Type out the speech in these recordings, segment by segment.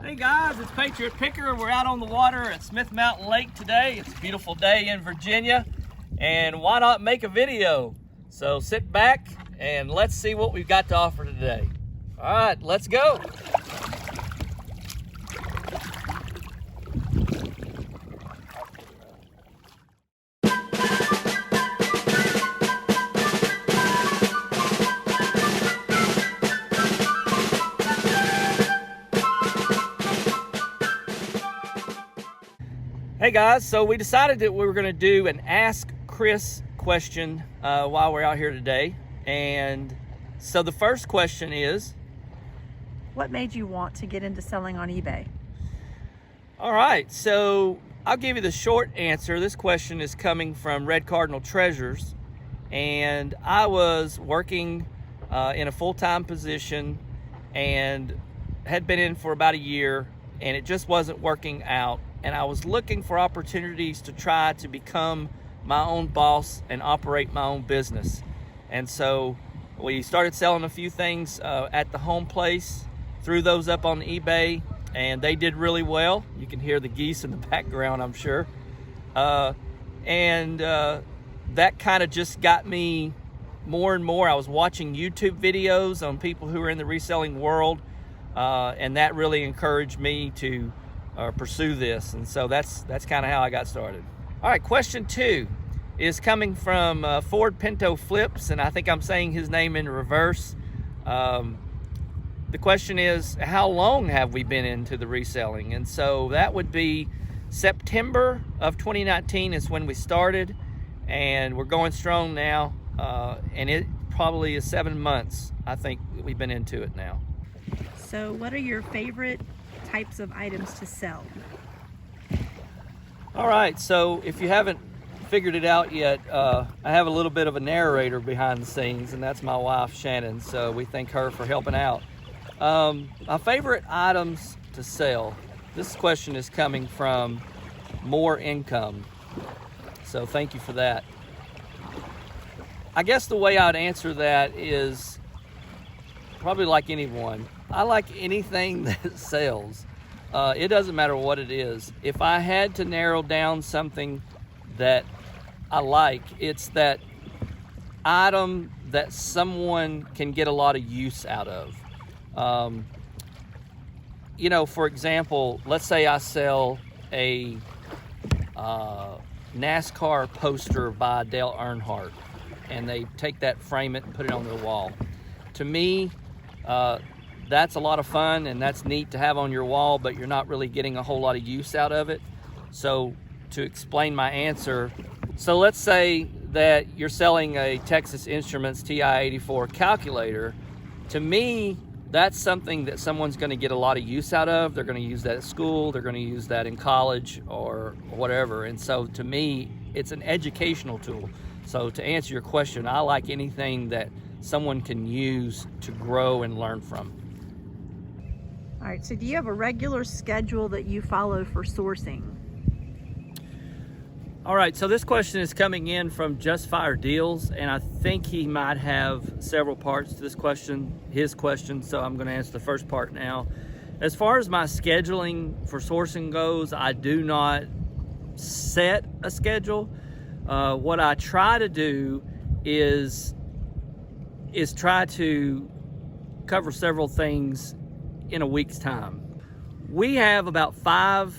Hey guys, it's Patriot Picker. We're out on the water at Smith Mountain Lake today. It's a beautiful day in Virginia, and why not make a video? So sit back and let's see what we've got to offer today. All right, let's go. Hey guys, so we decided that we were going to do an Ask Chris question while we're out here today. And so the first question is, what made you want to get into selling on eBay? All right, so I'll give you the short answer. This question is coming from Red Cardinal Treasures, and I was working in a full-time position and had been in for about a year, and it just wasn't working out. And I was looking for opportunities to try to become my own boss and operate my own business. And so we started selling a few things at the home place, threw those up on eBay, and they did really well. You can hear the geese in the background, I'm sure. That kind of just got me more and more. I was watching YouTube videos on people who are in the reselling world, and that really encouraged me to pursue this. And so that's kind of how I got started. All right, question 2 is coming from Ford Pinto Flips, and I think I'm saying his name in reverse. The question is, how long have we been into the reselling? And so that would be September of 2019 is when we started, and we're going strong now, and it probably is 7 months, I think, we've been into it now. So what are your favorite types of items to sell? All right, so if you haven't figured it out yet, I have a little bit of a narrator behind the scenes, and that's my wife Shannon, so we thank her for helping out. My favorite items to sell, this question is coming from More Income, so thank you for that. I guess the way I'd answer that is probably like anyone. I like anything that sells. It doesn't matter what it is. If I had to narrow down something that I like, it's that item that someone can get a lot of use out of. You know, for example, let's say I sell a NASCAR poster by Dale Earnhardt, and they take that, frame it, and put it on their wall. To me, that's a lot of fun, and that's neat to have on your wall, but you're not really getting a whole lot of use out of it. So to explain my answer, so let's say that you're selling a Texas Instruments TI-84 calculator. To me, that's something that someone's going to get a lot of use out of. They're going to use that at school, they're going to use that in college or whatever. And so to me, it's an educational tool. So to answer your question, I like anything that someone can use to grow and learn from. All right, so do you have a regular schedule that you follow for sourcing? All right, so this question is coming in from Just Fire Deals, and I think he might have several parts to this question, his question, so I'm going to answer the first part now. As far as my scheduling for sourcing goes, I do not set a schedule. What I try to do is try to cover several things in a week's time. We have about 5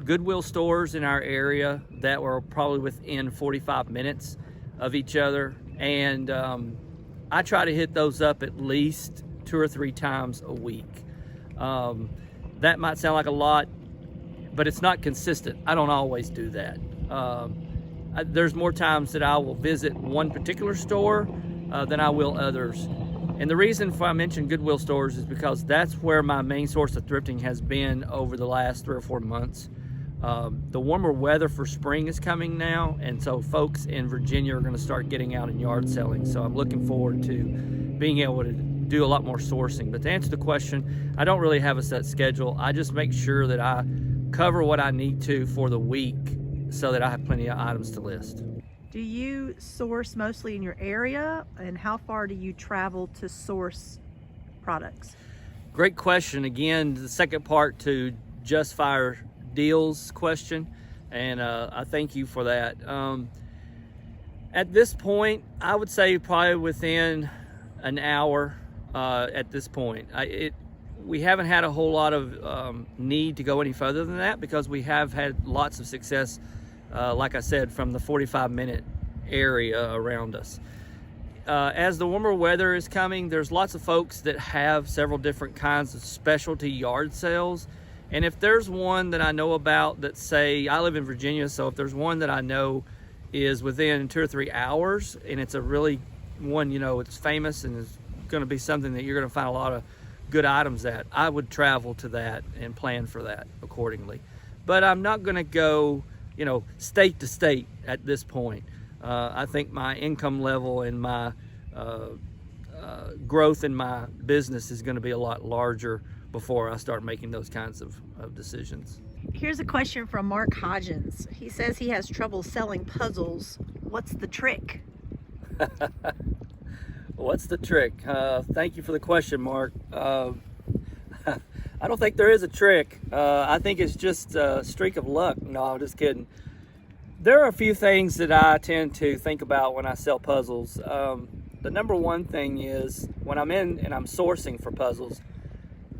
Goodwill stores in our area that were probably within 45 minutes of each other, and I try to hit those up at least 2 or 3 times a week. That might sound like a lot, but it's not consistent. I don't always do that. There's more times that I will visit one particular store than I will others. And the reason I mention Goodwill stores is because that's where my main source of thrifting has been over the last 3 or 4 months. The warmer weather for spring is coming now, and so folks in Virginia are going to start getting out and yard selling. So I'm looking forward to being able to do a lot more sourcing. But to answer the question, I don't really have a set schedule. I just make sure that I cover what I need to for the week so that I have plenty of items to list. Do you source mostly in your area, and how far do you travel to source products? Great question. Again, the second part to Just Fire Deals question, and I thank you for that. At this point, I would say probably within an hour at this point. We haven't had a whole lot of need to go any further than that because we have had lots of success, like I said, from the 45-minute area around us. As the warmer weather is coming, there's lots of folks that have several different kinds of specialty yard sales. And if there's one that I know about that, say, I live in Virginia, so if there's one that I know is within 2 or 3 hours, and it's a really one, you know, it's famous and is going to be something that you're going to find a lot of good items at, I would travel to that and plan for that accordingly. But I'm not going to go, you know, state to state at this point. I think my income level and my growth in my business is going to be a lot larger before I start making those kinds of decisions. Here's a question from Mark Hodgins. He says he has trouble selling puzzles. What's the trick? What's the trick? Thank you for the question, Mark. I don't think there is a trick. I think it's just a streak of luck. No, I'm just kidding. There are a few things that I tend to think about when I sell puzzles. The number one thing is when I'm in and I'm sourcing for puzzles,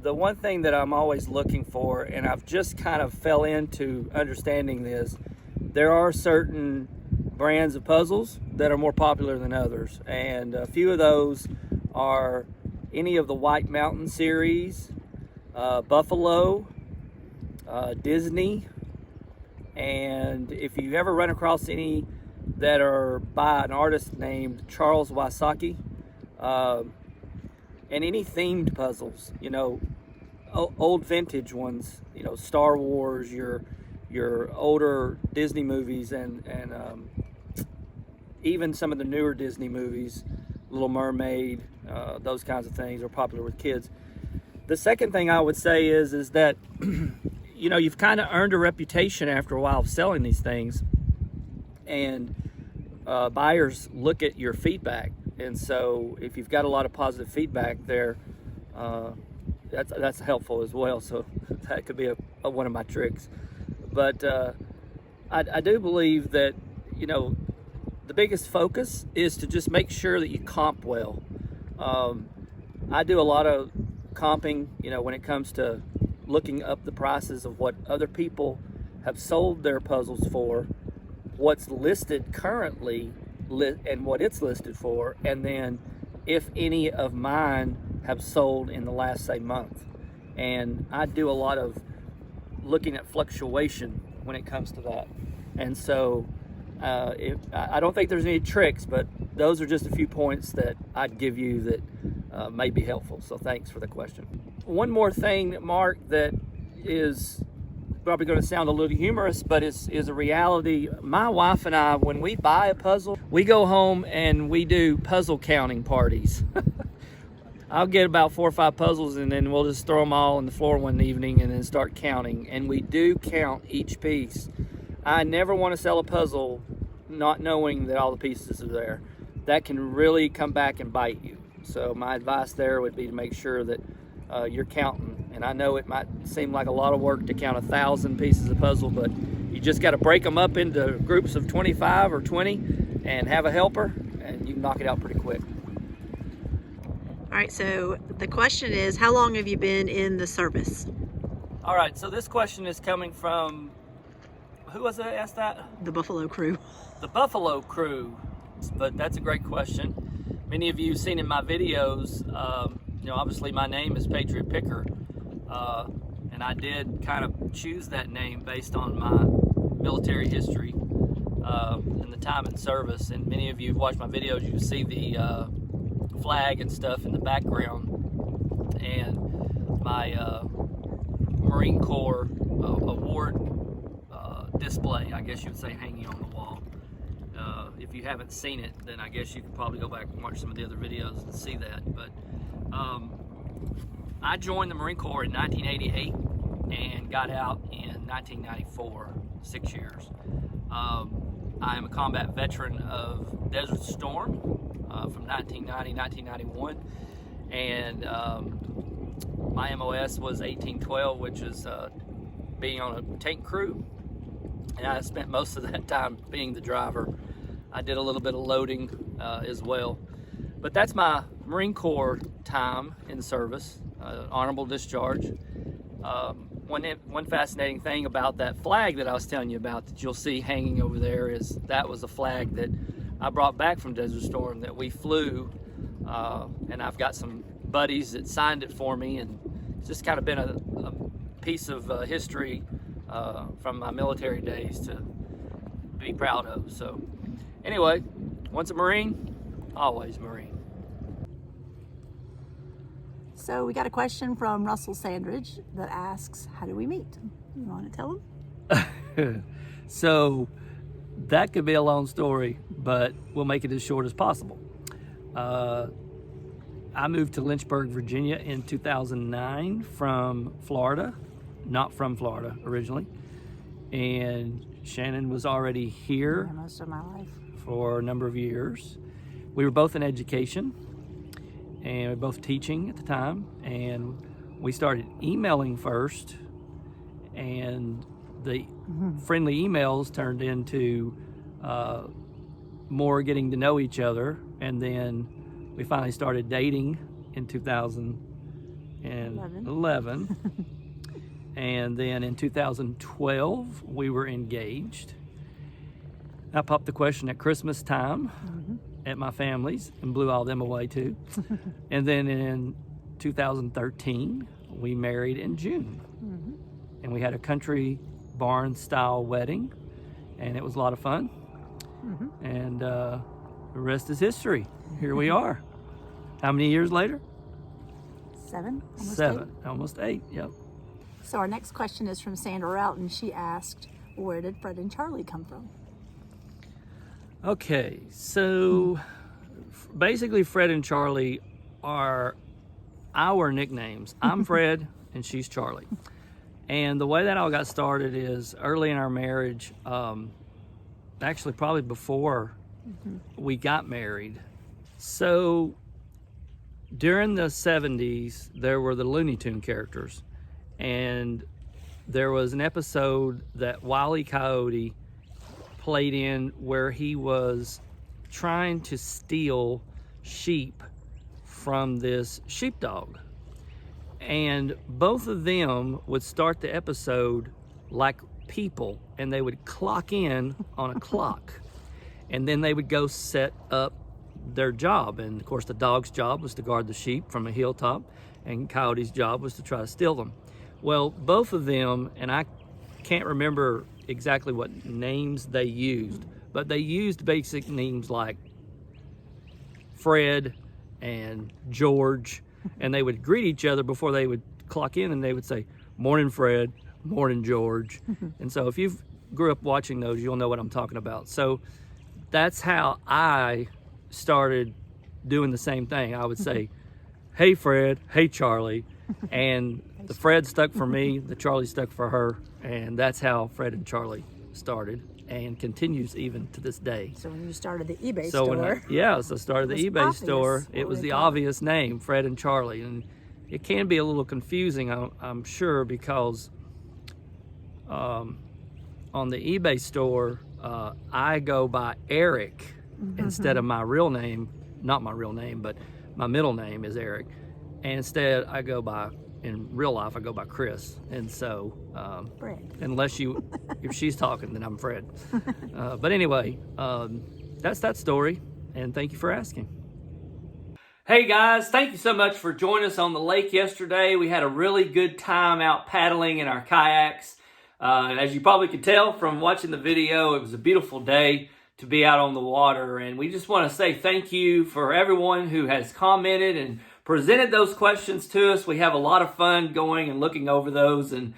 the one thing that I'm always looking for, and I've just kind of fell into understanding this, there are certain brands of puzzles that are more popular than others. And a few of those are any of the White Mountain series, Buffalo, Disney, and if you ever run across any that are by an artist named Charles Wysocki, and any themed puzzles, you know, old vintage ones, you know, Star Wars, your older Disney movies, and even some of the newer Disney movies, Little Mermaid, those kinds of things are popular with kids. The second thing I would say is that you know, you've kind of earned a reputation after a while of selling these things, and buyers look at your feedback. And so if you've got a lot of positive feedback there, that's helpful as well. So that could be one of my tricks. But I do believe that, you know, the biggest focus is to just make sure that you comp well. I do a lot of comping, you know, when it comes to looking up the prices of what other people have sold their puzzles for, what's listed currently, and what it's listed for, and then if any of mine have sold in the last, say, month. And I do a lot of looking at fluctuation when it comes to that. And so I don't think there's any tricks, but those are just a few points that I'd give you that may be helpful. So thanks for the question. One more thing, Mark, that is probably going to sound a little humorous, but is a reality. My wife and I, when we buy a puzzle, we go home and we do puzzle counting parties. I'll get about 4 or 5 puzzles, and then we'll just throw them all on the floor one evening and then start counting. And we do count each piece. I never want to sell a puzzle not knowing that all the pieces are there. That can really come back and bite you. So my advice there would be to make sure that you're counting. And I know it might seem like a lot of work to count 1,000 pieces of puzzle, but you just got to break them up into groups of 25 or 20 and have a helper, and you can knock it out pretty quick. All right, so the question is, how long have you been in the service? All right, so this question is coming from, who was it that asked that? The Buffalo Crew. The Buffalo Crew. But that's a great question. Many of you have seen in my videos, you know, obviously my name is Patriot Picker, and I did kind of choose that name based on my military history and the time in service. And many of you have watched my videos, you can see the flag and stuff in the background, and my Marine Corps award display, I guess you would say, hanging on the wall. If you haven't seen it, then I guess you could probably go back and watch some of the other videos and see that. But I joined the Marine Corps in 1988 and got out in 1994, 6 years. I am a combat veteran of Desert Storm from 1990, 1991, and My MOS was 1812, which is being on a tank crew. And I spent most of that time being the driver. I did a little bit of loading as well. But that's my Marine Corps time in service, honorable discharge. One fascinating thing about that flag that I was telling you about that you'll see hanging over there is that was a flag that I brought back from Desert Storm that we flew, and I've got some buddies that signed it for me, and it's just kind of been a piece of history from my military days to be proud of. So anyway, once a Marine, always Marine. So we got a question from Russell Sandridge that asks, how do we meet? You want to tell him? So that could be a long story, but we'll make it as short as possible. I moved to Lynchburg, Virginia in 2009 from Florida, not from Florida originally. And Shannon was already here most of my life for a number of years. We were both in education and we were both teaching at the time. And we started emailing first, and the friendly emails turned into more getting to know each other. And then we finally started dating in 2011. And then in 2012, we were engaged. I popped the question at Christmas time at my family's and blew all them away too. And then in 2013, we married in June. And we had a country barn style wedding, and it was a lot of fun. And the rest is history. Here we are. How many years later? 7? Almost 8, yep. So our next question is from Sandra Roughton. She asked, where did Fred and Charley come from? Okay, so basically Fred and Charley are our nicknames. I'm Fred and she's Charley. And the way that all got started is early in our marriage, actually probably before we got married. So during the 70s, there were the Looney Tune characters. And there was an episode that Wile E. Coyote played in where he was trying to steal sheep from this sheepdog. And both of them would start the episode like people, and they would clock in on a clock. And then they would go set up their job. And of course, the dog's job was to guard the sheep from a hilltop, and Coyote's job was to try to steal them. Well, both of them, and I can't remember exactly what names they used, but they used basic names like Fred and George, and they would greet each other before they would clock in, and they would say, "Morning, Fred, morning, George." And so if you grew up watching those, you'll know what I'm talking about. So that's how I started doing the same thing. I would say, "Hey, Fred, hey, Charley." And the Fred stuck for me, the Charlie stuck for her, and that's how Fred and Charley started and continues even to this day. So when you started the eBay So store, I started the eBay store, it was the obvious name, Fred and Charley. And it can be a little confusing, I'm sure, because on the eBay store, I go by Eric instead of my real name. Not my real name, but my middle name is Eric. And instead, in real life, I go by Chris. And so, unless if she's talking, then I'm Fred. But anyway, that's that story. And thank you for asking. Hey guys, thank you so much for joining us on the lake yesterday. We had a really good time out paddling in our kayaks. As you probably could tell from watching the video, it was a beautiful day to be out on the water. And we just want to say thank you for everyone who has commented and presented those questions to us. We have a lot of fun going and looking over those and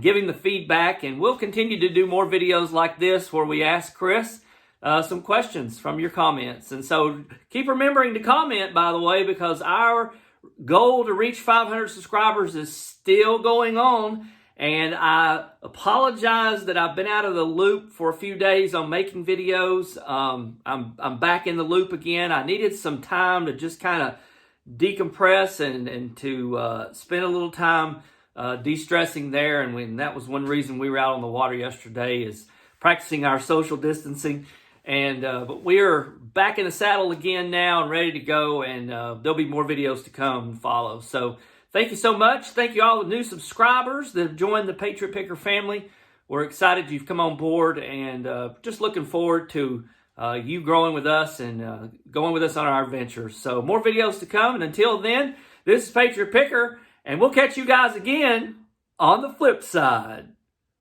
giving the feedback. And we'll continue to do more videos like this where we ask Chris some questions from your comments. And so keep remembering to comment, by the way, because our goal to reach 500 subscribers is still going on. And I apologize that I've been out of the loop for a few days on making videos. I'm back in the loop again. I needed some time to just kind of decompress and to spend a little time de-stressing there. And that was one reason we were out on the water yesterday, is practicing our social distancing. And but we are back in the saddle again now and ready to go, and there'll be more videos to come and follow. So thank you so much. Thank you all the new subscribers that have joined the Patriot Picker family. We're excited you've come on board, and just looking forward to you growing with us and going with us on our adventures. So more videos to come, and until then, this is Patriot Picker, and we'll catch you guys again on the flip side.